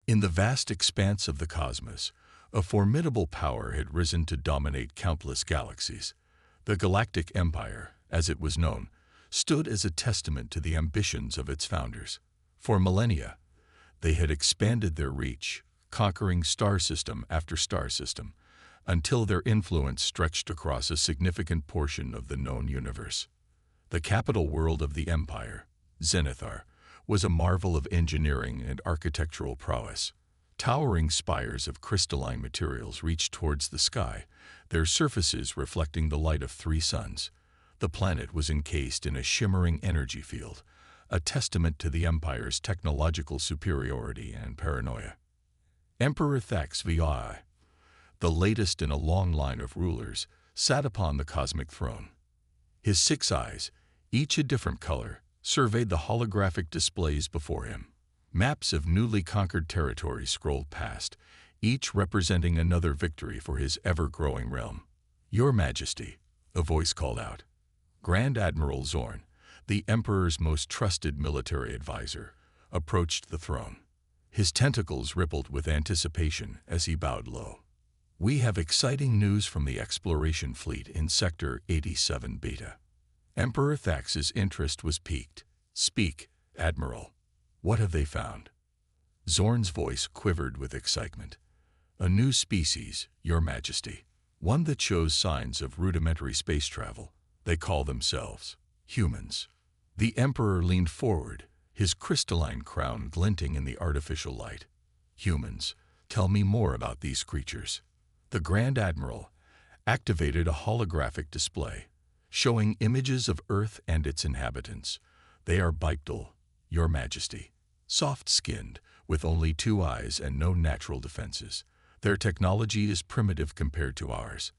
In the vast expanse of the cosmos, a formidable power had risen to dominate countless galaxies. The Galactic Empire, as it was known, stood as a testament to the ambitions of its founders. For millennia, they had expanded their reach, conquering star system after star system, until their influence stretched across a significant portion of the known universe. The capital world of the empire, Zenithar, was a marvel of engineering and architectural prowess. Towering spires of crystalline materials reached towards the sky, their surfaces reflecting the light of 3 suns. The planet was encased in a shimmering energy field, a testament to the empire's technological superiority and paranoia. Emperor HFY, the latest in a long line of rulers, sat upon the cosmic throne. His 6 eyes, each a different color, surveyed the holographic displays before him. Maps of newly conquered territories scrolled past, each representing another victory for his ever-growing realm. "Your Majesty," a voice called out. Grand Admiral Zorn, the Emperor's most trusted military advisor, approached the throne. His tentacles rippled with anticipation as he bowed low. "We have exciting news from the exploration fleet in Sector 87 Beta." Emperor Thax's interest was piqued. "Speak, Admiral. What have they found?" Zorn's voice quivered with excitement. "A new species, Your Majesty. One that shows signs of rudimentary space travel. They call themselves humans." The Emperor leaned forward, his crystalline crown glinting in the artificial light. "Humans, tell me more about these creatures." The Grand Admiral activated a holographic display, showing images of Earth and its inhabitants. "They are bipedal, Your Majesty, soft-skinned, with only 2 eyes and no natural defenses. Their technology is primitive compared to ours.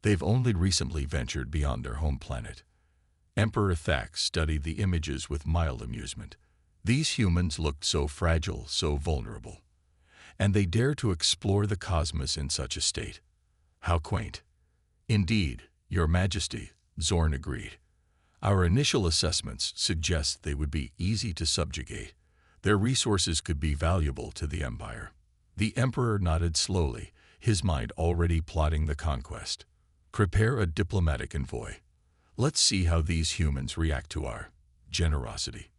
They've only recently ventured beyond their home planet." Emperor Thax studied the images with mild amusement. These humans looked so fragile, so vulnerable. And they dare to explore the cosmos in such a state. How quaint. "Indeed, Your Majesty," Zorn agreed. "Our initial assessments suggest they would be easy to subjugate. Their resources could be valuable to the Empire." The Emperor nodded slowly, his mind already plotting the conquest. "Prepare a diplomatic envoy. Let's see how these humans react to our generosity."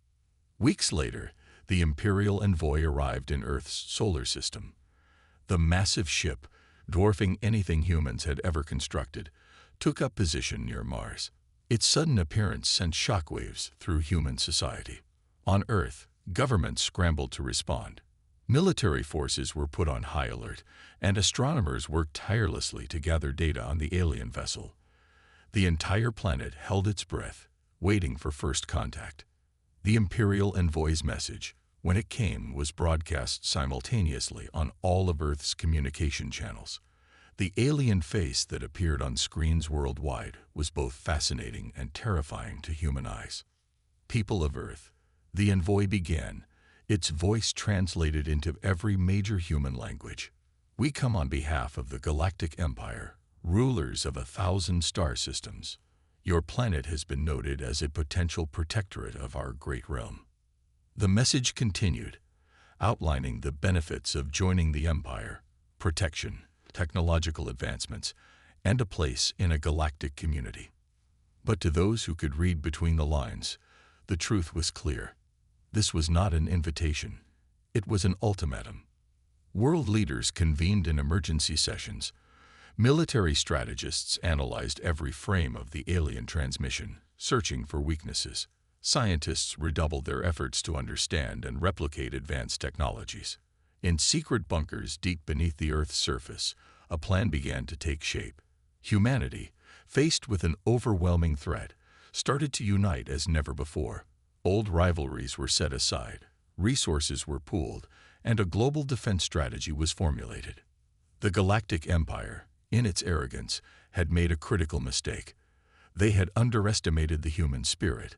Weeks later, the Imperial envoy arrived in Earth's solar system. The massive ship, dwarfing anything humans had ever constructed, took up position near Mars. Its sudden appearance sent shockwaves through human society. On Earth, governments scrambled to respond. Military forces were put on high alert, and astronomers worked tirelessly to gather data on the alien vessel. The entire planet held its breath, waiting for first contact. The Imperial envoy's message, when it came, was broadcast simultaneously on all of Earth's communication channels. The alien face that appeared on screens worldwide was both fascinating and terrifying to human eyes. "People of Earth," the envoy began, its voice translated into every major human language. "We come on behalf of the Galactic Empire, rulers of 1,000 star systems. Your planet has been noted as a potential protectorate of our great realm." The message continued, outlining the benefits of joining the Empire: protection, technological advancements, and a place in a galactic community. But to those who could read between the lines, the truth was clear. This was not an invitation. It was an ultimatum. World leaders convened in emergency sessions. Military strategists analyzed every frame of the alien transmission, searching for weaknesses. Scientists redoubled their efforts to understand and replicate advanced technologies. In secret bunkers deep beneath the Earth's surface, a plan began to take shape. Humanity, faced with an overwhelming threat, started to unite as never before. Old rivalries were set aside, resources were pooled, and a global defense strategy was formulated. The Galactic Empire, in its arrogance, had made a critical mistake. They had underestimated the human spirit,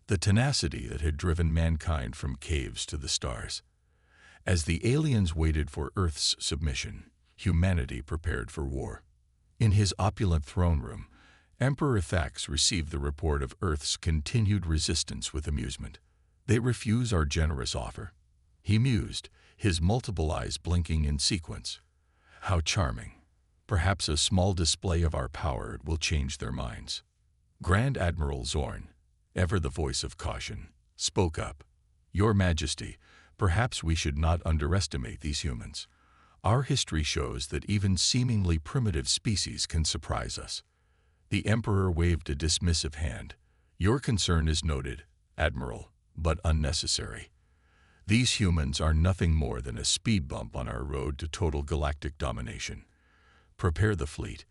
the tenacity that had driven mankind from caves to the stars. As the aliens waited for Earth's submission, humanity prepared for war. In his opulent throne room, Emperor Thax received the report of Earth's continued resistance with amusement. "They refuse our generous offer," he mused, his multiple eyes blinking in sequence. How charming. Perhaps a small display of our power will change their minds. Grand Admiral Zorn, ever the voice of caution, spoke up. Your Majesty, perhaps we should not underestimate these humans. Our history shows that even seemingly primitive species can surprise us. The Emperor waved a dismissive hand. Your concern is noted, Admiral, but unnecessary. These humans are nothing more than a speed bump on our road to total galactic domination. Prepare the fleet.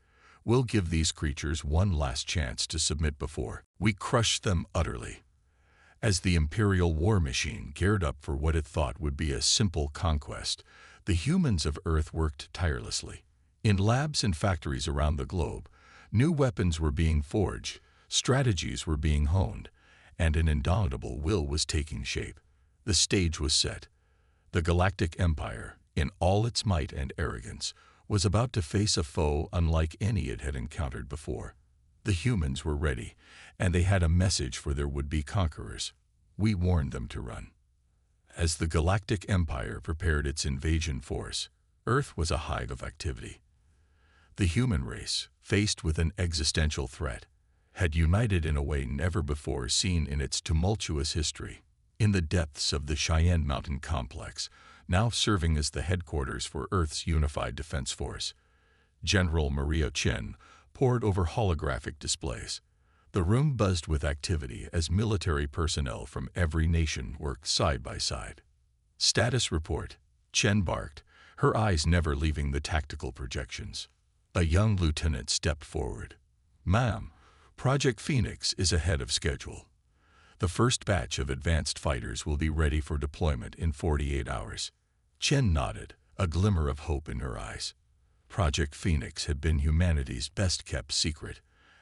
We'll give these creatures one last chance to submit before we crush them utterly. As the Imperial war machine geared up for what it thought would be a simple conquest, the humans of Earth worked tirelessly. In labs and factories around the globe, new weapons were being forged, strategies were being honed, and an indomitable will was taking shape. The stage was set. The Galactic Empire, in all its might and arrogance, was about to face a foe unlike any it had encountered before. The humans were ready, and they had a message for their would-be conquerors. We warned them to run. As the Galactic Empire prepared its invasion force, Earth was a hive of activity. The human race, faced with an existential threat, had united in a way never before seen in its tumultuous history. In the depths of the Cheyenne Mountain complex, now serving as the headquarters for Earth's unified defense force, General Maria Chen pored over holographic displays. The room buzzed with activity as military personnel from every nation worked side by side. Status report, Chen barked, her eyes never leaving the tactical projections. A young lieutenant stepped forward. Ma'am, Project Phoenix is ahead of schedule. The first batch of advanced fighters will be ready for deployment in 48 hours. Chen nodded, a glimmer of hope in her eyes. Project Phoenix had been humanity's best-kept secret,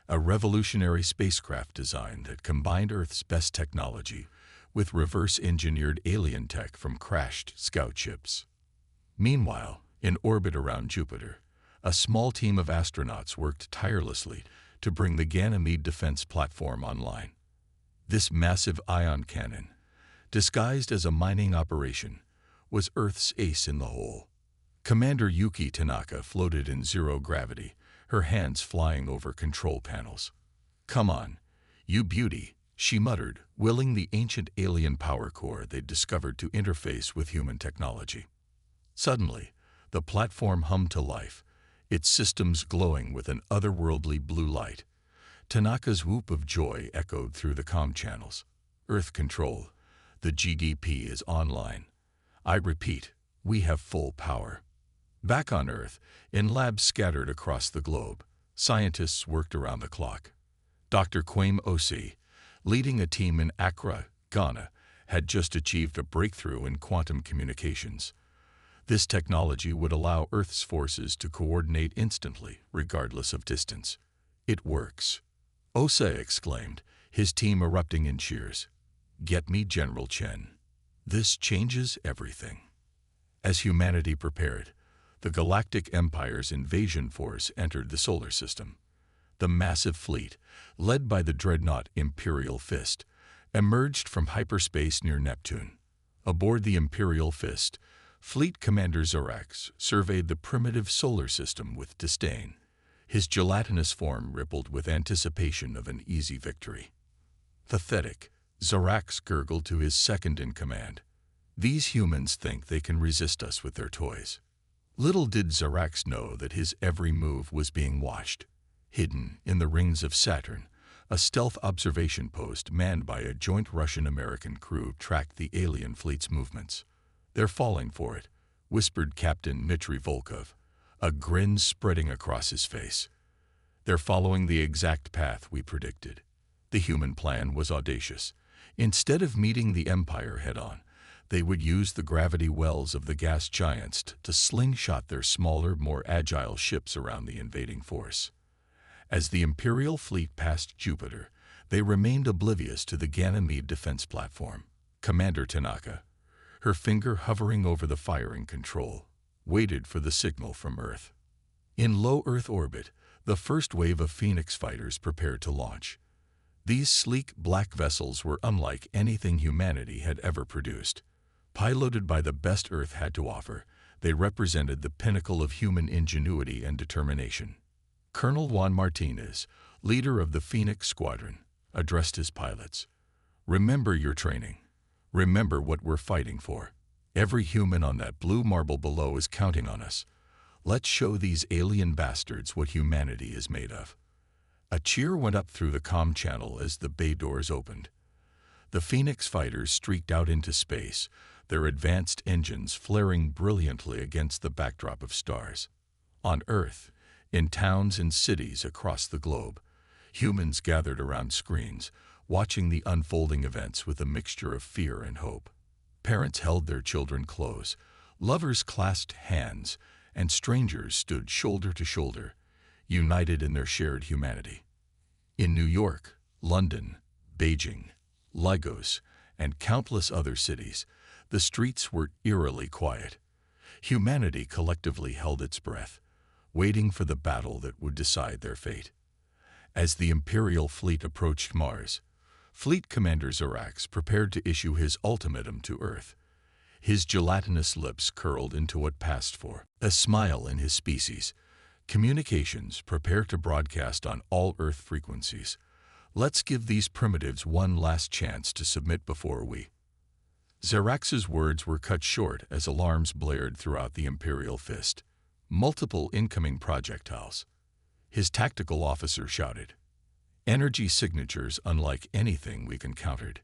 a revolutionary spacecraft design that combined Earth's best technology with reverse-engineered alien tech from crashed scout ships. Meanwhile, in orbit around Jupiter, a small team of astronauts worked tirelessly to bring the Ganymede defense platform online. This massive ion cannon, disguised as a mining operation, was Earth's ace in the hole. Commander Yuki Tanaka floated in zero gravity, her hands flying over control panels. Come on, you beauty, she muttered, willing the ancient alien power core they'd discovered to interface with human technology. Suddenly, the platform hummed to life, its systems glowing with an otherworldly blue light. Tanaka's whoop of joy echoed through the comm channels. Earth Control, the GDP is online. I repeat, we have full power. Back on Earth, in labs scattered across the globe, scientists worked around the clock. Dr. Kwame Osi, leading a team in Accra, Ghana, had just achieved a breakthrough in quantum communications. This technology would allow Earth's forces to coordinate instantly, regardless of distance. It works. Osa exclaimed, his team erupting in cheers. Get me General Chen. This changes everything. As humanity prepared, the Galactic Empire's invasion force entered the solar system. The massive fleet, led by the dreadnought Imperial Fist, emerged from hyperspace near Neptune. Aboard the Imperial Fist, Fleet Commander Zorax surveyed the primitive solar system with disdain. His gelatinous form rippled with anticipation of an easy victory. Pathetic, Zorax gurgled to his second-in-command. These humans think they can resist us with their toys. Little did Zorax know that his every move was being watched. Hidden in the rings of Saturn, a stealth observation post manned by a joint Russian-American crew tracked the alien fleet's movements. They're falling for it, whispered Captain Dmitry Volkov, a grin spreading across his face. They're following the exact path we predicted. The human plan was audacious. Instead of meeting the Empire head-on, they would use the gravity wells of the gas giants to slingshot their smaller, more agile ships around the invading force. As the Imperial fleet passed Jupiter, they remained oblivious to the Ganymede defense platform. Commander Tanaka, her finger hovering over the firing control, waited for the signal from Earth. In low Earth orbit, the first wave of Phoenix fighters prepared to launch. These sleek black vessels were unlike anything humanity had ever produced. Piloted by the best Earth had to offer, they represented the pinnacle of human ingenuity and determination. Colonel Juan Martinez, leader of the Phoenix Squadron, addressed his pilots. "Remember your training. Remember what we're fighting for. Every human on that blue marble below is counting on us. Let's show these alien bastards what humanity is made of." A cheer went up through the comm channel as the bay doors opened. The Phoenix fighters streaked out into space, their advanced engines flaring brilliantly against the backdrop of stars. On Earth, in towns and cities across the globe, humans gathered around screens, watching the unfolding events with a mixture of fear and hope. Parents held their children close, lovers clasped hands, and strangers stood shoulder to shoulder, united in their shared humanity. In New York, London, Beijing, Lagos, and countless other cities, the streets were eerily quiet. Humanity collectively held its breath, waiting for the battle that would decide their fate. As the Imperial fleet approached Mars, Fleet Commander Zirax prepared to issue his ultimatum to Earth. His gelatinous lips curled into what passed for a smile in his species. "Communications, prepare to broadcast on all Earth frequencies. Let's give these primitives one last chance to submit before we—" Zirax's words were cut short as alarms blared throughout the Imperial fist. Multiple incoming projectiles. His tactical officer shouted, "Energy signatures unlike anything we've encountered."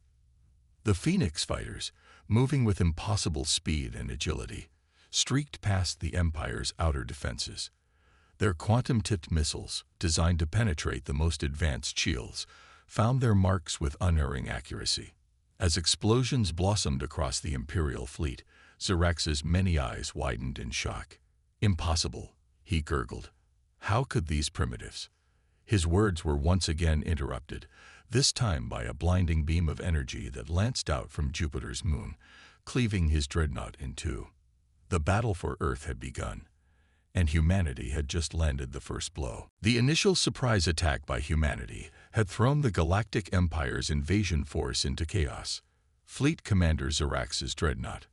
The Phoenix fighters, moving with impossible speed and agility, streaked past the Empire's outer defenses. Their quantum-tipped missiles, designed to penetrate the most advanced shields, found their marks with unerring accuracy. As explosions blossomed across the Imperial fleet, Zirax's many eyes widened in shock. "Impossible," he gurgled. "How could these primitives—" His words were once again interrupted, this time by a blinding beam of energy that lanced out from Jupiter's moon, cleaving his dreadnought in two. The battle for Earth had begun, and humanity had just landed the first blow. The initial surprise attack by humanity had thrown the Galactic Empire's invasion force into chaos. Fleet Commander Zirax's dreadnought,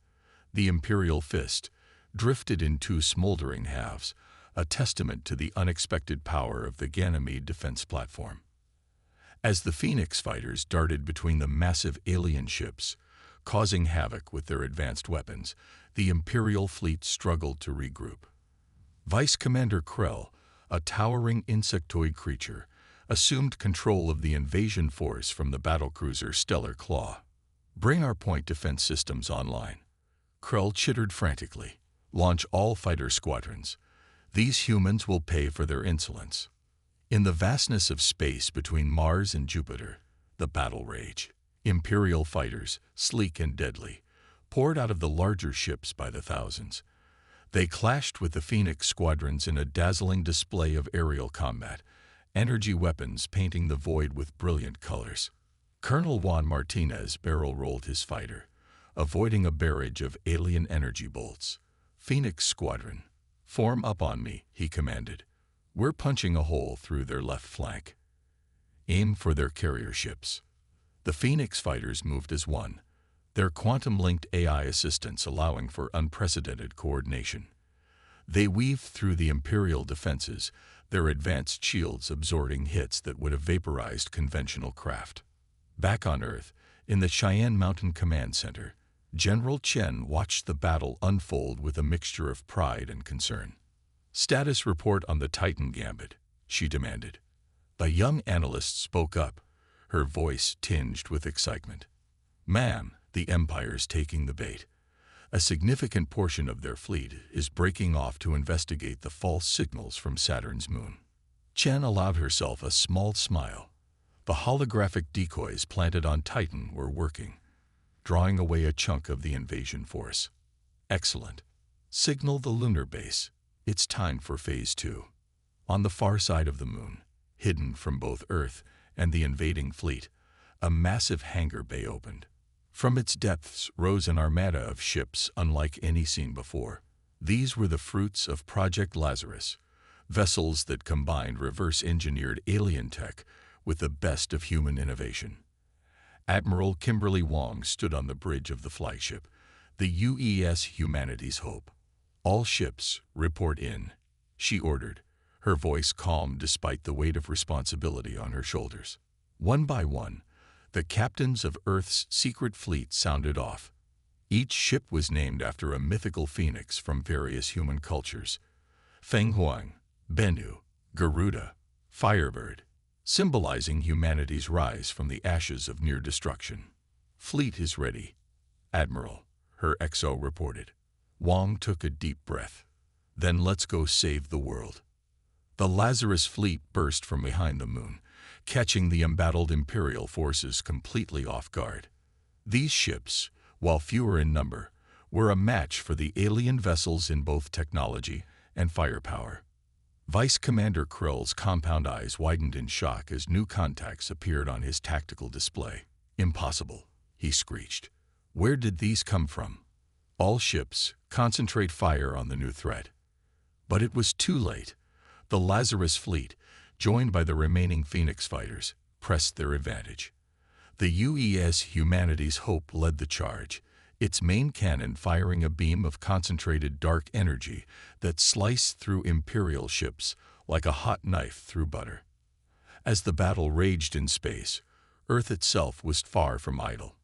the Imperial Fist, drifted in two smoldering halves, a testament to the unexpected power of the Ganymede defense platform. As the Phoenix fighters darted between the massive alien ships, causing havoc with their advanced weapons, the Imperial fleet struggled to regroup. Vice Commander Krell, a towering insectoid creature, assumed control of the invasion force from the battlecruiser Stellar Claw. "Bring our point defense systems online," Krell chittered frantically. "Launch all fighter squadrons. These humans will pay for their insolence." In the vastness of space between Mars and Jupiter, the battle raged. Imperial fighters, sleek and deadly, poured out of the larger ships by the thousands. They clashed with the Phoenix squadrons in a dazzling display of aerial combat, energy weapons painting the void with brilliant colors. Colonel Juan Martinez barrel-rolled his fighter, avoiding a barrage of alien energy bolts. "Phoenix Squadron, form up on me," he commanded. "We're punching a hole through their left flank. Aim for their carrier ships." The Phoenix fighters moved as one, their quantum-linked AI assistants allowing for unprecedented coordination. They weaved through the Imperial defenses, their advanced shields absorbing hits that would have vaporized conventional craft. Back on Earth, in the Cheyenne Mountain Command Center, General Chen watched the battle unfold with a mixture of pride and concern. "Status report on the Titan Gambit," she demanded. A young analyst spoke up, her voice tinged with excitement. "Ma'am, the Empire's taking the bait. A significant portion of their fleet is breaking off to investigate the false signals from Saturn's moon." Chen allowed herself a small smile. The holographic decoys planted on Titan were working, drawing away a chunk of the invasion force. "Excellent. Signal the lunar base. It's time for Phase 2. On the far side of the moon, hidden from both Earth and the invading fleet, a massive hangar bay opened. From its depths rose an armada of ships unlike any seen before. These were the fruits of Project Lazarus, vessels that combined reverse-engineered alien tech with the best of human innovation. Admiral Kimberly Wong stood on the bridge of the flagship, The UES Humanity's Hope. All ships, report in, she ordered, her voice calm despite the weight of responsibility on her shoulders. One by one, the captains of Earth's secret fleet sounded off. Each ship was named after a mythical phoenix from various human cultures: Feng Huang, Bennu, Garuda, Firebird, symbolizing humanity's rise from the ashes of near destruction. Fleet is ready, Admiral, her XO reported. Wang took a deep breath. Then let's go save the world. The Lazarus fleet burst from behind the moon, catching the embattled Imperial forces completely off guard. These ships, while fewer in number, were a match for the alien vessels in both technology and firepower. Vice Commander Krill's compound eyes widened in shock as new contacts appeared on his tactical display. Impossible, he screeched. Where did these come from? All ships, concentrate fire on the new threat. But it was too late. The Lazarus fleet, joined by the remaining Phoenix fighters, pressed their advantage. The UES Humanity's Hope led the charge, its main cannon firing a beam of concentrated dark energy that sliced through Imperial ships like a hot knife through butter. As the battle raged in space, Earth itself was far from idle.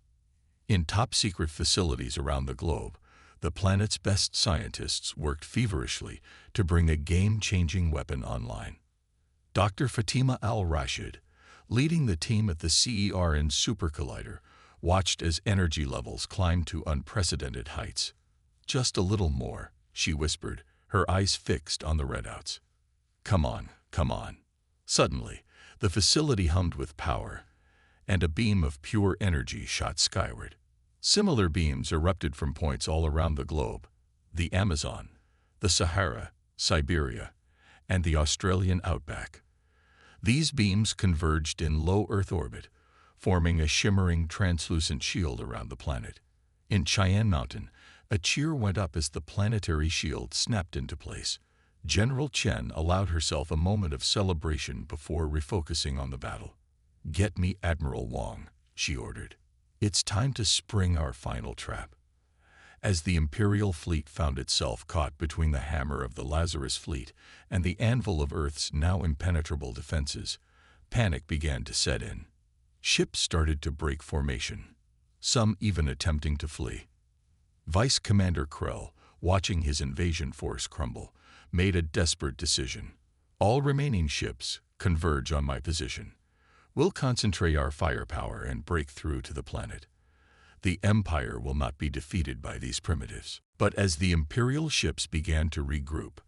In top-secret facilities around the globe, the planet's best scientists worked feverishly to bring a game-changing weapon online. Dr. Fatima Al-Rashid, leading the team at the CERN Super Collider, watched as energy levels climbed to unprecedented heights. Just a little more, she whispered, her eyes fixed on the readouts. Come on, come on. Suddenly, the facility hummed with power, and a beam of pure energy shot skyward. Similar beams erupted from points all around the globe: the Amazon, the Sahara, Siberia, and the Australian outback. These beams converged in low Earth orbit, forming a shimmering, translucent shield around the planet. In Cheyenne Mountain, a cheer went up as the planetary shield snapped into place. General Chen allowed herself a moment of celebration before refocusing on the battle. Get me Admiral Wang, she ordered. It's time to spring our final trap. As the Imperial fleet found itself caught between the hammer of the Lazarus fleet and the anvil of Earth's now impenetrable defenses, panic began to set in. Ships started to break formation, some even attempting to flee. Vice Commander Krill, watching his invasion force crumble, made a desperate decision. All remaining ships, converge on my position. We'll concentrate our firepower and break through to the planet. The Empire will not be defeated by these primitives. But as the Imperial ships began to regroup,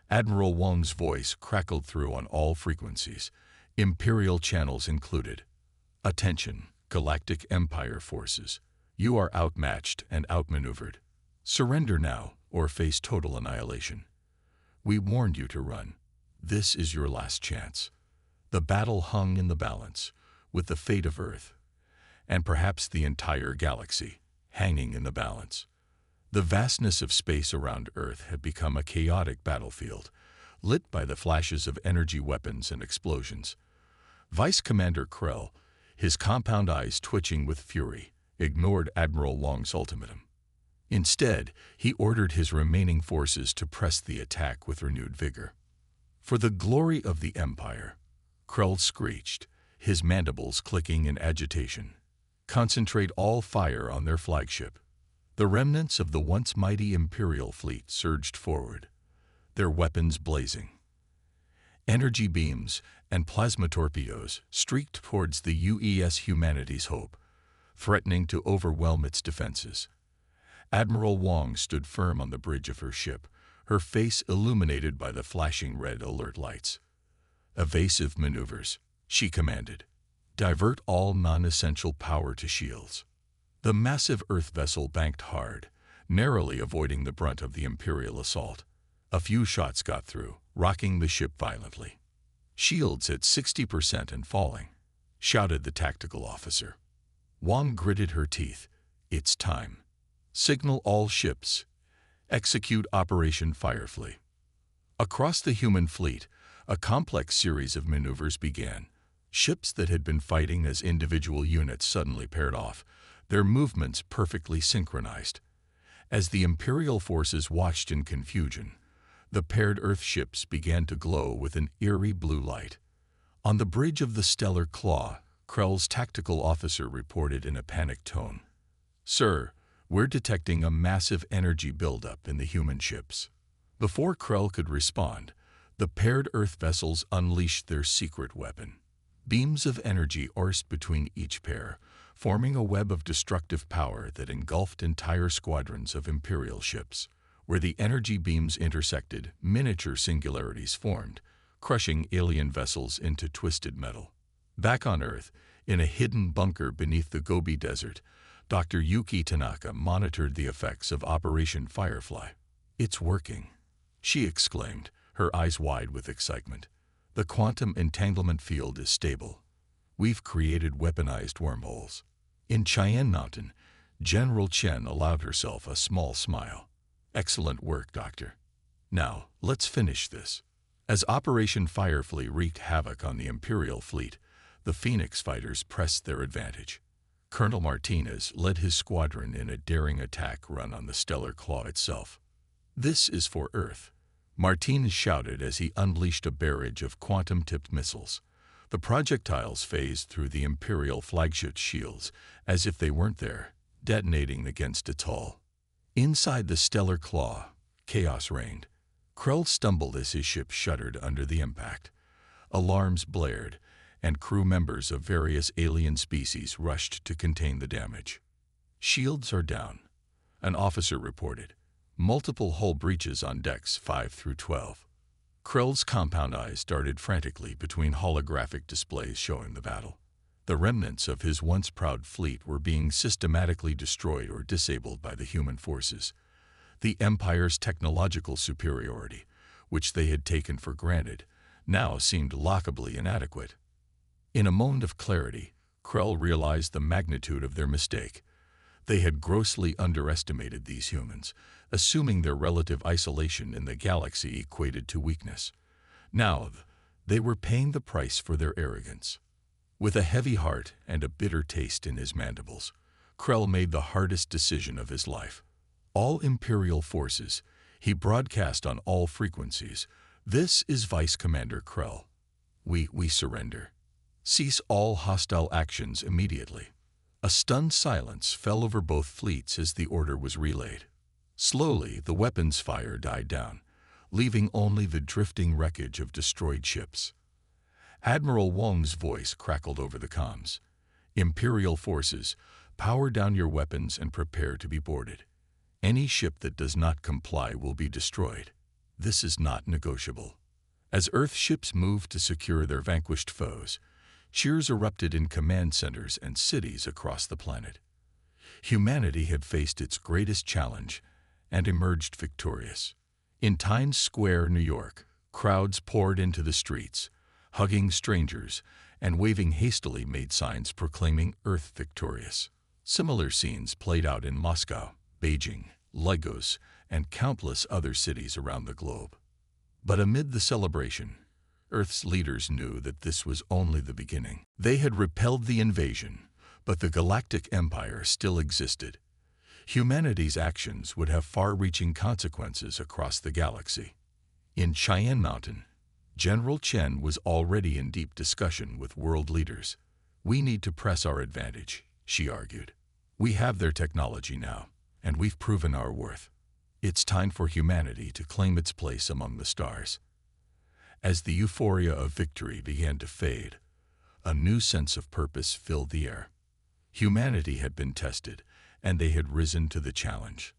Admiral Wang's voice crackled through on all frequencies, Imperial channels included. Attention, Galactic Empire forces. You are outmatched and outmaneuvered. Surrender now or face total annihilation. We warned you to run. This is your last chance. The battle hung in the balance, with the fate of Earth, and perhaps the entire galaxy, hanging in the balance. The vastness of space around Earth had become a chaotic battlefield, lit by the flashes of energy weapons and explosions. Vice Commander Krell, his compound eyes twitching with fury, ignored Admiral Wang's ultimatum. Instead, he ordered his remaining forces to press the attack with renewed vigor. For the glory of the Empire, Krell screeched, his mandibles clicking in agitation. Concentrate all fire on their flagship. The remnants of the once mighty Imperial fleet surged forward, their weapons blazing. Energy beams and plasma torpedoes streaked towards the UES Humanity's Hope, threatening to overwhelm its defenses. Admiral Wang stood firm on the bridge of her ship, her face illuminated by the flashing red alert lights. Evasive maneuvers, she commanded. Divert all non-essential power to shields. The massive Earth vessel banked hard, narrowly avoiding the brunt of the Imperial assault. A few shots got through, rocking the ship violently. Shields at 60% and falling, shouted the tactical officer. Wang gritted her teeth. It's time. Signal all ships. Execute Operation Firefly. Across the human fleet, a complex series of maneuvers began. Ships that had been fighting as individual units suddenly paired off, their movements perfectly synchronized. As the Imperial forces watched in confusion, the paired Earth ships began to glow with an eerie blue light. On the bridge of the Stellar Claw, Krell's tactical officer reported in a panicked tone, "Sir, we're detecting a massive energy buildup in the human ships." Before Krell could respond, the paired Earth vessels unleashed their secret weapon. Beams of energy coursed between each pair, forming a web of destructive power that engulfed entire squadrons of Imperial ships. Where the energy beams intersected, miniature singularities formed, crushing alien vessels into twisted metal. Back on Earth, in a hidden bunker beneath the Gobi Desert, Dr. Yuki Tanaka monitored the effects of Operation Firefly. "It's working," she exclaimed, her eyes wide with excitement. "The quantum entanglement field is stable. We've created weaponized wormholes." In Cheyenne Mountain, General Chen allowed herself a small smile. "Excellent work, Doctor. Now, let's finish this." As Operation Firefly wreaked havoc on the Imperial fleet, the Phoenix fighters pressed their advantage. Colonel Martinez led his squadron in a daring attack run on the Stellar Claw itself. "This is for Earth," Martinez shouted as he unleashed a barrage of quantum-tipped missiles. The projectiles phased through the Imperial flagship shields as if they weren't there, detonating against its hull. Inside the Stellar Claw, chaos reigned. Krell stumbled as his ship shuddered under the impact. Alarms blared, and crew members of various alien species rushed to contain the damage. "Shields are down," an officer reported. "Multiple hull breaches on decks 5 through 12. Krell's compound eyes darted frantically between holographic displays showing the battle. The remnants of his once proud fleet were being systematically destroyed or disabled by the human forces. The Empire's technological superiority, which they had taken for granted, now seemed laughably inadequate. In a moment of clarity, Krell realized the magnitude of their mistake. They had grossly underestimated these humans, assuming their relative isolation in the galaxy equated to weakness. Now, they were paying the price for their arrogance. With a heavy heart and a bitter taste in his mandibles, Krell made the hardest decision of his life. "All Imperial forces," he broadcast on all frequencies. "This is Vice Commander Krell. We surrender. Cease all hostile actions immediately." A stunned silence fell over both fleets as the order was relayed. Slowly, the weapons fire died down, leaving only the drifting wreckage of destroyed ships. Admiral Wong's voice crackled over the comms. "Imperial forces, power down your weapons and prepare to be boarded. Any ship that does not comply will be destroyed. This is not negotiable." As Earth ships moved to secure their vanquished foes, cheers erupted in command centers and cities across the planet. Humanity had faced its greatest challenge and emerged victorious. In Times Square, New York, crowds poured into the streets, hugging strangers and waving hastily made signs proclaiming Earth victorious. Similar scenes played out in Moscow, Beijing, Lagos, and countless other cities around the globe. But amid the celebration, Earth's leaders knew that this was only the beginning. They had repelled the invasion, but the Galactic Empire still existed. Humanity's actions would have far-reaching consequences across the galaxy. In Cheyenne Mountain, General Chen was already in deep discussion with world leaders. "We need to press our advantage," she argued. "We have their technology now, and we've proven our worth. It's time for humanity to claim its place among the stars." As the euphoria of victory began to fade, a new sense of purpose filled the air. Humanity had been tested, and they had risen to the challenge.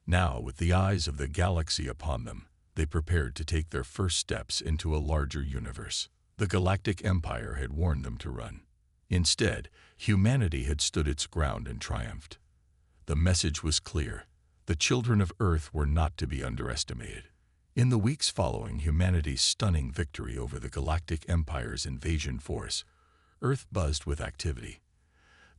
Now, with the eyes of the galaxy upon them, they prepared to take their first steps into a larger universe. The Galactic Empire had warned them to run. Instead, humanity had stood its ground and triumphed. The message was clear. The children of Earth were not to be underestimated. In the weeks following humanity's stunning victory over the Galactic Empire's invasion force, Earth buzzed with activity.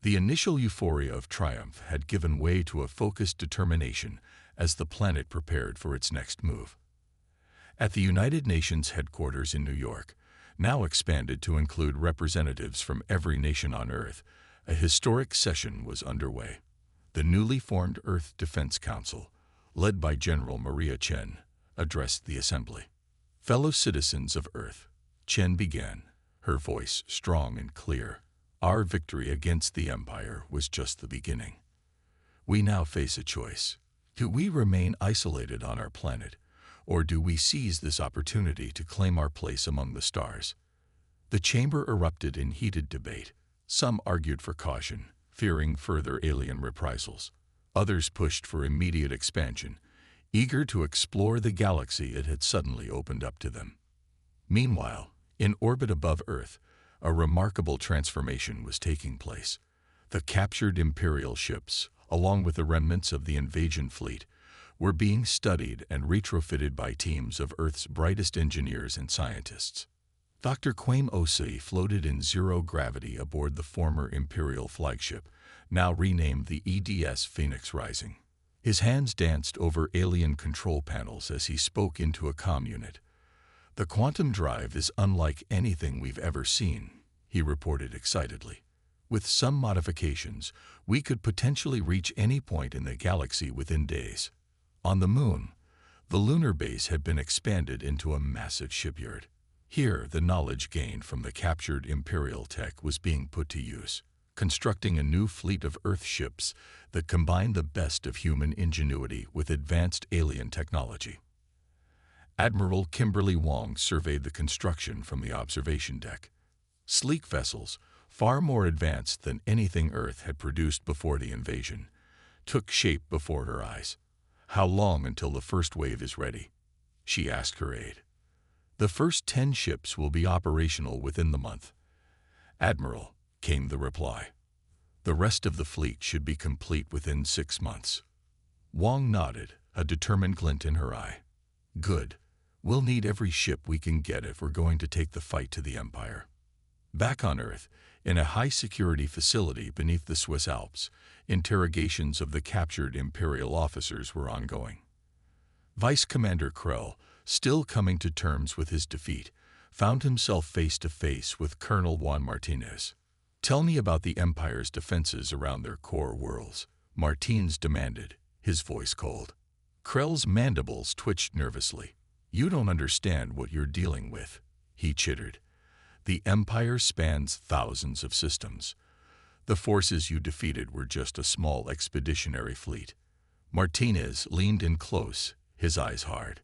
The initial euphoria of triumph had given way to a focused determination as the planet prepared for its next move. At the United Nations headquarters in New York, now expanded to include representatives from every nation on Earth, a historic session was underway. The newly formed Earth Defense Council, led by General Maria Chen, addressed the assembly. Fellow citizens of Earth, Chen began, her voice strong and clear. Our victory against the Empire was just the beginning. We now face a choice. Do we remain isolated on our planet, or do we seize this opportunity to claim our place among the stars? The chamber erupted in heated debate. Some argued for caution, fearing further alien reprisals. Others pushed for immediate expansion, eager to explore the galaxy it had suddenly opened up to them. Meanwhile, in orbit above Earth, a remarkable transformation was taking place. The captured Imperial ships, along with the remnants of the invasion fleet, were being studied and retrofitted by teams of Earth's brightest engineers and scientists. Dr. Kwame Osei floated in zero gravity aboard the former Imperial flagship, now renamed the EDS Phoenix Rising. His hands danced over alien control panels as he spoke into a comm unit. "The quantum drive is unlike anything we've ever seen," he reported excitedly. "With some modifications, we could potentially reach any point in the galaxy within days." On the Moon, the lunar base had been expanded into a massive shipyard. Here, the knowledge gained from the captured Imperial tech was being put to use, constructing a new fleet of Earth ships that combined the best of human ingenuity with advanced alien technology. Admiral Kimberly Wong surveyed the construction from the observation deck. Sleek vessels, far more advanced than anything Earth had produced before the invasion, took shape before her eyes. "How long until the first wave is ready?" she asked her aide. "The first 10 ships will be operational within the month, Admiral," came the reply. "The rest of the fleet should be complete within 6 months." Wong nodded, a determined glint in her eye. "Good. We'll need every ship we can get if we're going to take the fight to the Empire." Back on Earth, in a high-security facility beneath the Swiss Alps, interrogations of the captured Imperial officers were ongoing. Vice Commander Krell, still coming to terms with his defeat, found himself face-to-face with Colonel Juan Martinez. "Tell me about the Empire's defenses around their core worlds," Martins demanded, his voice cold. Krell's mandibles twitched nervously. "You don't understand what you're dealing with," he chittered. "The Empire spans thousands of systems. The forces you defeated were just a small expeditionary fleet." Martinez leaned in close, his eyes hard.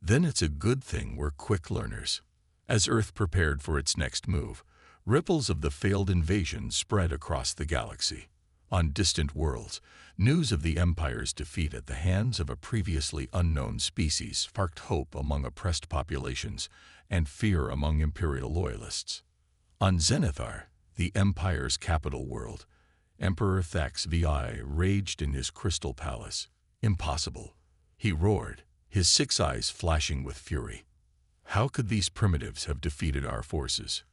"Then it's a good thing we're quick learners." As Earth prepared for its next move, ripples of the failed invasion spread across the galaxy. On distant worlds, news of the Empire's defeat at the hands of a previously unknown species sparked hope among oppressed populations and fear among Imperial loyalists. On Zenithar, the Empire's capital world, Emperor Thax VI raged in his crystal palace. "Impossible," he roared, his 6 eyes flashing with fury. "How could these primitives have defeated our forces?"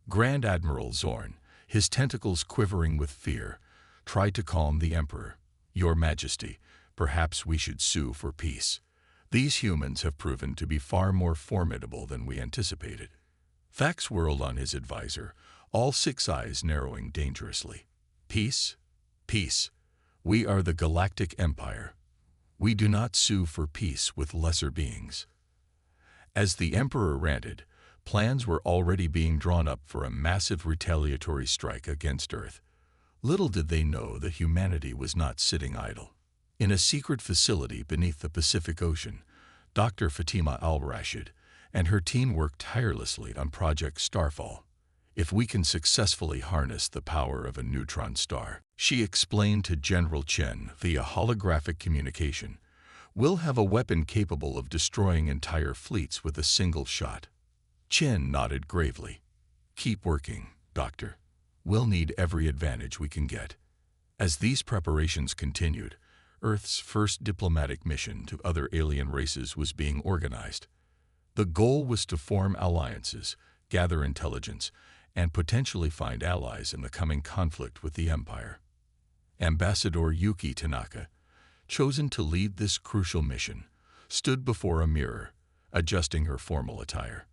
Grand Admiral Zorn, his tentacles quivering with fear, tried to calm the Emperor. "Your Majesty, perhaps we should sue for peace. These humans have proven to be far more formidable than we anticipated." Thax whirled on his advisor, all 6 eyes narrowing dangerously. "Peace? Peace. We are the Galactic Empire. We do not sue for peace with lesser beings." As the Emperor ranted, plans were already being drawn up for a massive retaliatory strike against Earth. Little did they know that humanity was not sitting idle. In a secret facility beneath the Pacific Ocean, Dr. Fatima Al-Rashid and her team worked tirelessly on Project Starfall. "If we can successfully harness the power of a neutron star," she explained to General Chen via holographic communication, "we'll have a weapon capable of destroying entire fleets with a single shot." Chen nodded gravely. "Keep working, Doctor. We'll need every advantage we can get." As these preparations continued, Earth's first diplomatic mission to other alien races was being organized. The goal was to form alliances, gather intelligence, and potentially find allies in the coming conflict with the Empire. Ambassador Yuki Tanaka, chosen to lead this crucial mission, stood before a mirror, adjusting her formal attire.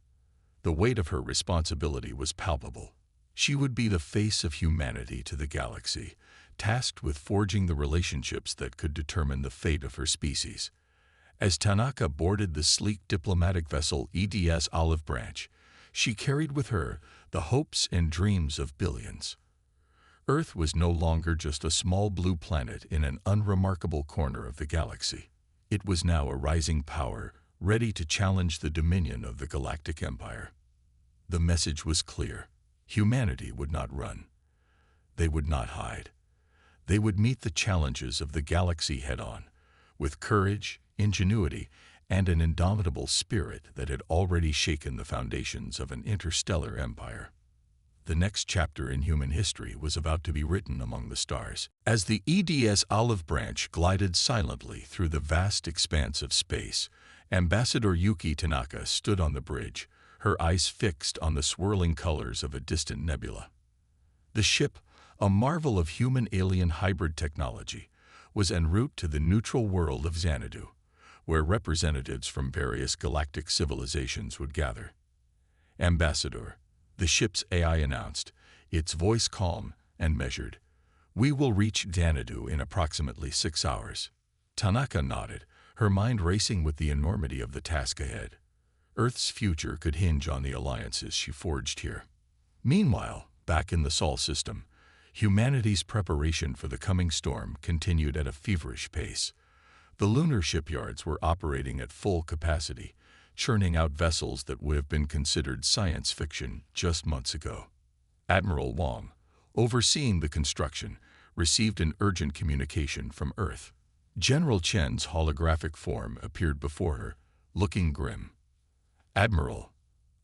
The weight of her responsibility was palpable. She would be the face of humanity to the galaxy, tasked with forging the relationships that could determine the fate of her species. As Tanaka boarded the sleek diplomatic vessel EDS Olive Branch, she carried with her the hopes and dreams of billions. Earth was no longer just a small blue planet in an unremarkable corner of the galaxy. It was now a rising power, ready to challenge the dominion of the Galactic Empire. The message was clear. Humanity would not run. They would not hide. They would meet the challenges of the galaxy head-on, with courage, ingenuity, and an indomitable spirit that had already shaken the foundations of an interstellar empire. The next chapter in human history was about to be written among the stars. As the EDS Olive Branch glided silently through the vast expanse of space, Ambassador Yuki Tanaka stood on the bridge, her eyes fixed on the swirling colors of a distant nebula. The ship, a marvel of human-alien hybrid technology, was en route to the neutral world of Xanadu, where representatives from various galactic civilizations would gather. "Ambassador," the ship's AI announced, its voice calm and measured, "we will reach Xanadu in approximately 6 hours." Tanaka nodded, her mind racing with the enormity of the task ahead. Earth's future could hinge on the alliances she forged here. Meanwhile, back in the Sol system, humanity's preparation for the coming storm continued at a feverish pace. The lunar shipyards were operating at full capacity, churning out vessels that would have been considered science fiction just months ago. Admiral Wong, overseeing the construction, received an urgent communication from Earth. General Chen's holographic form appeared before her, looking grim. "Admiral,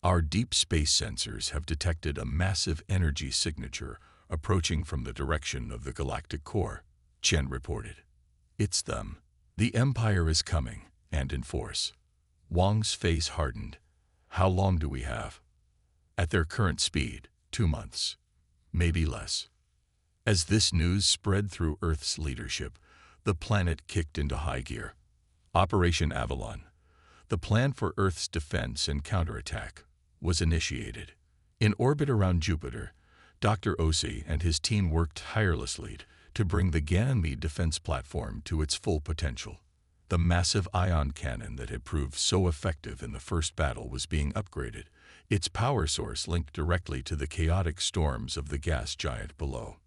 our deep space sensors have detected a massive energy signature approaching from the direction of the galactic core," Chen reported. "It's them. The Empire is coming, and in force." Wong's face hardened. "How long do we have?" "At their current speed, 2 months. Maybe less." As this news spread through Earth's leadership, the planet kicked into high gear. Operation Avalon, the plan for Earth's defense and counterattack, was initiated. In orbit around Jupiter, Dr. Osi and his team worked tirelessly to bring the Ganymede defense platform to its full potential. The massive ion cannon that had proved so effective in the first battle was being upgraded, its power source linked directly to the chaotic storms of the gas giant below.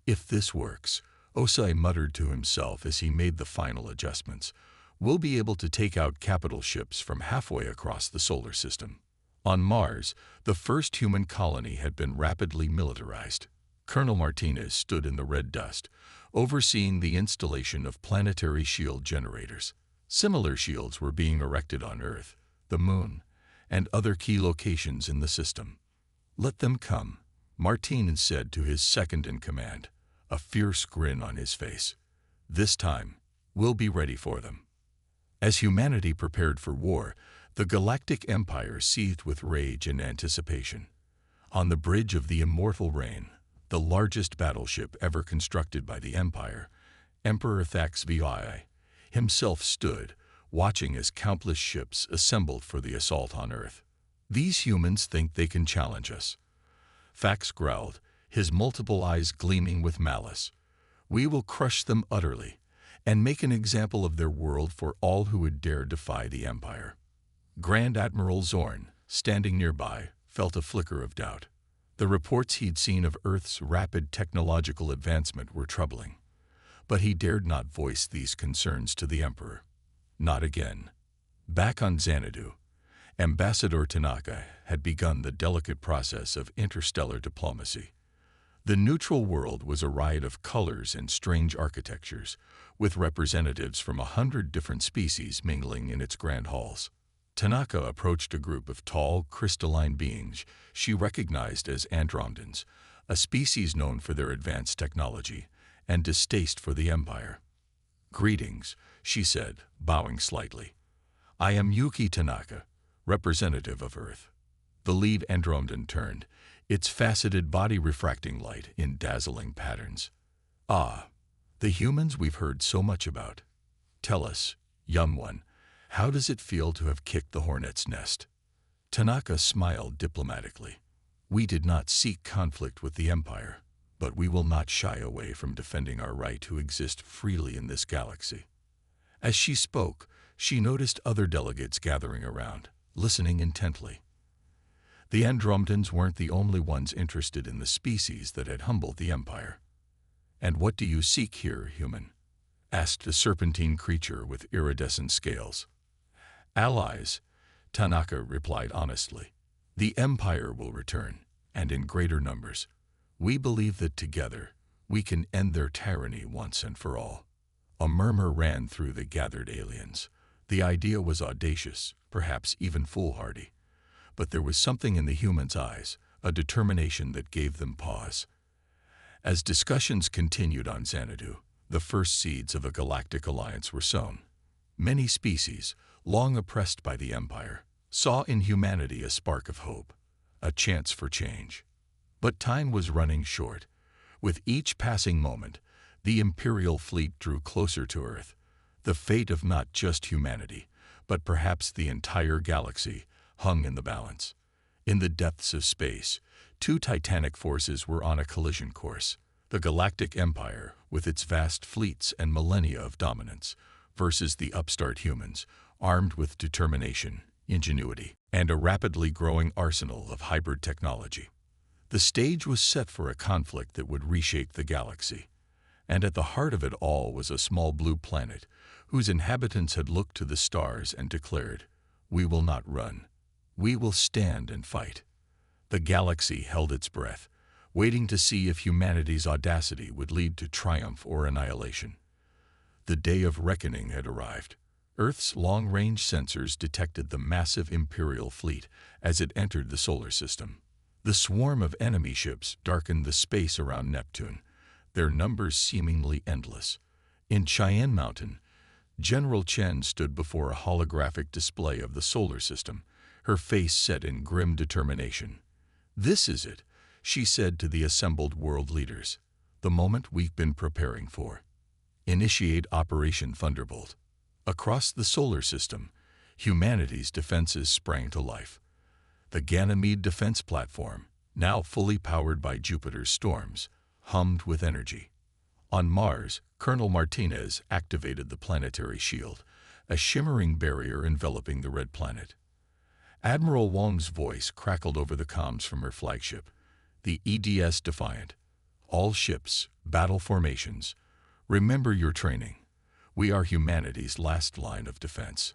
"If this works," Osai muttered to himself as he made the final adjustments, "we'll be able to take out capital ships from halfway across the solar system." On Mars, the first human colony had been rapidly militarized. Colonel Martinez stood in the red dust, overseeing the installation of planetary shield generators. Similar shields were being erected on Earth, the Moon, and other key locations in the system. "Let them come," Martinez said to his second-in-command, a fierce grin on his face. "This time, we'll be ready for them." As humanity prepared for war, the Galactic Empire seethed with rage and anticipation. On the bridge of the Immortal Reign, the largest battleship ever constructed by the Empire, Emperor Thax VI himself stood, watching as countless ships assembled for the assault on Earth. "These humans think they can challenge us," Thax growled, his multiple eyes gleaming with malice. "We will crush them utterly, and make an example of their world for all who would dare defy the Empire." Grand Admiral Zorn, standing nearby, felt a flicker of doubt. The reports he'd seen of Earth's rapid technological advancement were troubling. But he dared not voice these concerns to the Emperor. Not again. Back on Xanadu, Ambassador Tanaka had begun the delicate process of interstellar diplomacy. The neutral world was a riot of colors and strange architectures, with representatives from 100 different species mingling in its grand halls. Tanaka approached a group of tall, crystalline beings she recognized as Andromedans, a species known for their advanced technology and distaste for the Empire. "Greetings," she said, bowing slightly. "I am Yuki Tanaka, representative of Earth." The lead Andromedan turned, its faceted body refracting light in dazzling patterns. "Ah, the humans we've heard so much about. Tell us, young one, how does it feel to have kicked the hornet's nest?" Tanaka smiled diplomatically. "We did not seek conflict with the Empire. but we will not shy away from defending our right to exist freely in this galaxy." As she spoke, she noticed other delegates gathering around, listening intently. The Andromedans weren't the only ones interested in the species that had humbled the Empire. "And what do you seek here, human?" asked the serpentine creature with iridescent scales. "Allies," Tanaka replied honestly. "The Empire will return, and in greater numbers. We believe that together we can end their tyranny once and for all." A murmur ran through the gathered aliens. The idea was audacious, perhaps even foolhardy. But there was something in the humans' eyes, a determination that gave them pause. As discussions continued on Xanadu, the first seeds of a galactic alliance were sown. Many species, long oppressed by the Empire, saw in humanity a spark of hope, a chance for change. But time was running short. With each passing moment, the Imperial fleet drew closer to Earth. The fate of not just humanity, but perhaps the entire galaxy, hung in the balance. In the depths of space, two titanic forces were on a collision course: the Galactic Empire, with its vast fleets and millennia of dominance, versus the upstart humans, armed with determination, ingenuity, and a rapidly growing arsenal of hybrid technology. The stage was set for a conflict that would reshape the galaxy. And at the heart of it all was a small blue planet, whose inhabitants had looked to the stars and declared, "We will not run. We will stand and fight." The galaxy held its breath, waiting to see if humanity's audacity would lead to triumph or annihilation. The day of reckoning had arrived. Earth's long-range sensors detected the massive Imperial fleet as it entered the solar system. The swarm of enemy ships darkened the space around Neptune, their numbers seemingly endless. In Cheyenne Mountain, General Chen stood before a holographic display of the solar system, her face set in grim determination. "This is it," she said to the assembled world leaders. "The moment we've been preparing for. Initiate Operation Thunderbolt." Across the solar system, humanity's defenses sprang to life. The Ganymede defense platform, now fully powered by Jupiter's storms, hummed with energy. On Mars, Colonel Martinez activated the planetary shield, a shimmering barrier enveloping the red planet. Admiral Wong's voice crackled over the comms from her flagship, the EDS Defiant. "All ships, battle formations. Remember your training. We are humanity's last line of defense."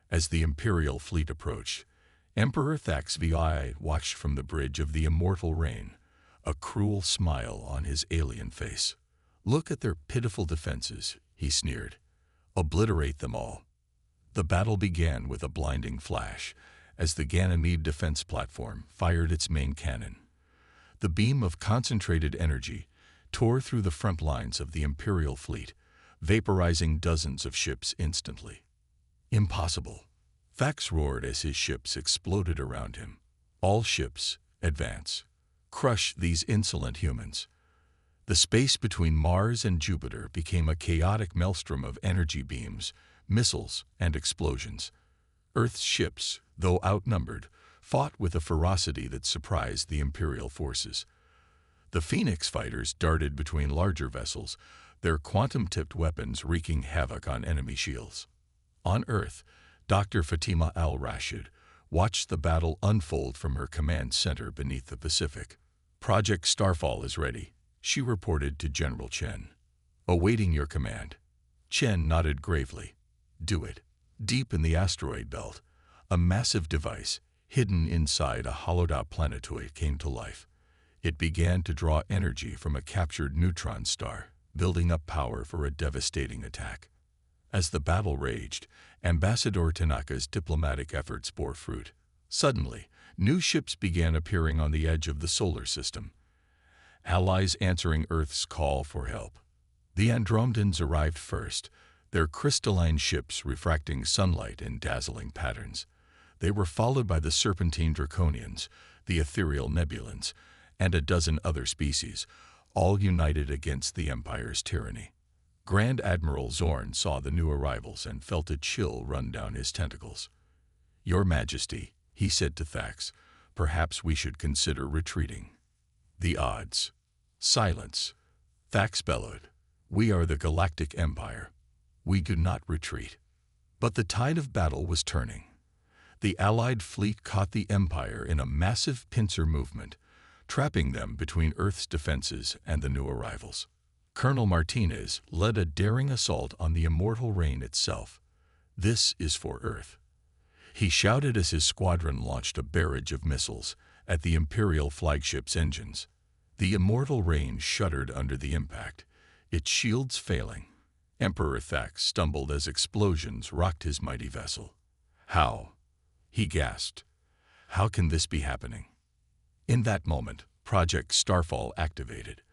As the Imperial fleet approached, Emperor Thax VI watched from the bridge of the immortal rain, a cruel smile on his alien face. "Look at their pitiful defenses," he sneered. "Obliterate them all." The battle began with a blinding flash, as the Ganymede defense platform fired its main cannon. The beam of concentrated energy tore through the front lines of the Imperial fleet, vaporizing dozens of ships instantly. "Impossible!" Thax roared as his ships exploded around him. "All ships, advance. Crush these insolent humans." The space between Mars and Jupiter became a chaotic maelstrom of energy beams, missiles, and explosions. Earth's ships, though outnumbered, fought with a ferocity that surprised the Imperial forces. The Phoenix fighters darted between larger vessels, their quantum-tipped weapons wreaking havoc on enemy shields. On Earth, Dr. Fatima al-Rashid watched the battle unfold from her command center beneath the Pacific. "Project Starfall is ready," she reported to General Chen. "Awaiting your command." Chen nodded gravely. "Do it." Deep in the asteroid belt, a massive device, hidden inside a hollowed-out planetoid, came to life. It began to draw energy from a captured neutron star, building up power for a devastating attack. As the battle raged, Ambassador Tanaka's diplomatic efforts bore fruit. Suddenly, new ships began appearing on the edge of the solar system, allies answering Earth's call for help. The Andromedans arrived first, their crystalline ships refracting sunlight in dazzling patterns. They were followed by the Serpentine Draconians, the Ethereal Nebulans, and a dozen other species, all united against the Empire's tyranny. Grand Admiral Zorn saw the new arrivals and felt a chill run down his tentacles. "Your Majesty," he said to Thax, "perhaps we should consider retreating." "The odds." Silence. Thax bellowed. We are the Galactic Empire. We do not retreat. But the tide of battle was turning. The Allied fleet caught the Empire in a massive pincer movement, trapping them between Earth's defenses and the new arrivals. Colonel Martinez led a daring assault on the immortal reign itself. This is for Earth. He shouted as his squadron launched a barrage of missiles at the Imperial flagship's engines. The immortal reign shuddered under the impact, its shields failing. Emperor Thax stumbled as explosions rocked his mighty vessel. How? He gasped. How can this be happening? In that moment, Project Starfall activated.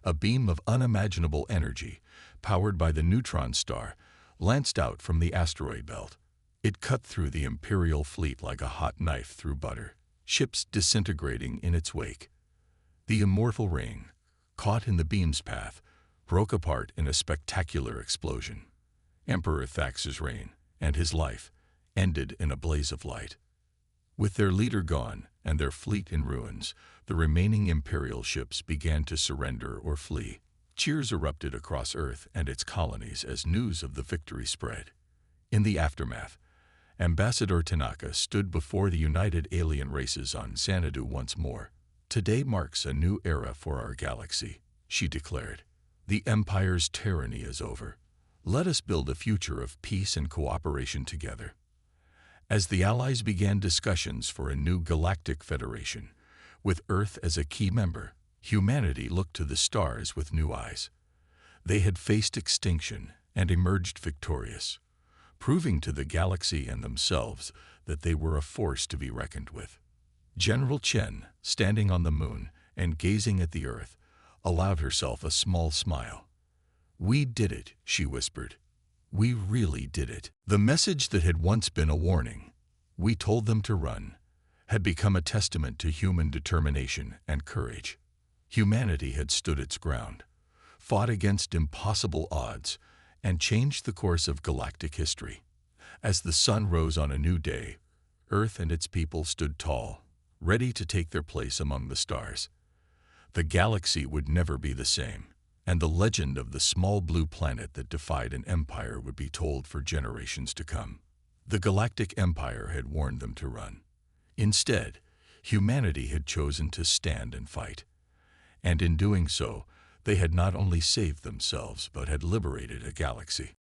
A beam of unimaginable energy, powered by the neutron star, lanced out from the asteroid belt. It cut through the Imperial fleet like a hot knife through butter, ships disintegrating in its wake. The immortal ring, caught in the beam's path, broke apart in a spectacular explosion. Emperor Thax's reign and his life ended in a blaze of light. With their leader gone and their fleet in ruins, the remaining Imperial ships began to surrender or flee. Cheers erupted across Earth and its colonies as news of the victory spread. In the aftermath, Ambassador Tanaka stood before the united alien races on Xanadu once more. Today marks a new era for our galaxy, she declared. The Empire's tyranny is over. Let us build a future of peace and cooperation together. As the Allies began discussions for a new galactic federation, with Earth as a key member, humanity looked to the stars with new eyes. They had faced extinction and emerged victorious, proving to the galaxy and themselves that they were a force to be reckoned with. General Chen, standing on the moon and gazing at the Earth, allowed herself a small smile. We did it, she whispered. We really did it. The message that had once been a warning, we told them to run, had become a testament to human determination and courage. Humanity had stood its ground, fought against impossible odds, and changed the course of galactic history. As the sun rose on a new day, Earth and its people stood tall, ready to take their place among the stars. The galaxy would never be the same, and the legend of the small blue planet that defied an empire would be told for generations to come. The Galactic Empire had warned them to run. Instead, humanity had chosen to stand and fight. And in doing so, they had not only saved themselves but had liberated a galaxy.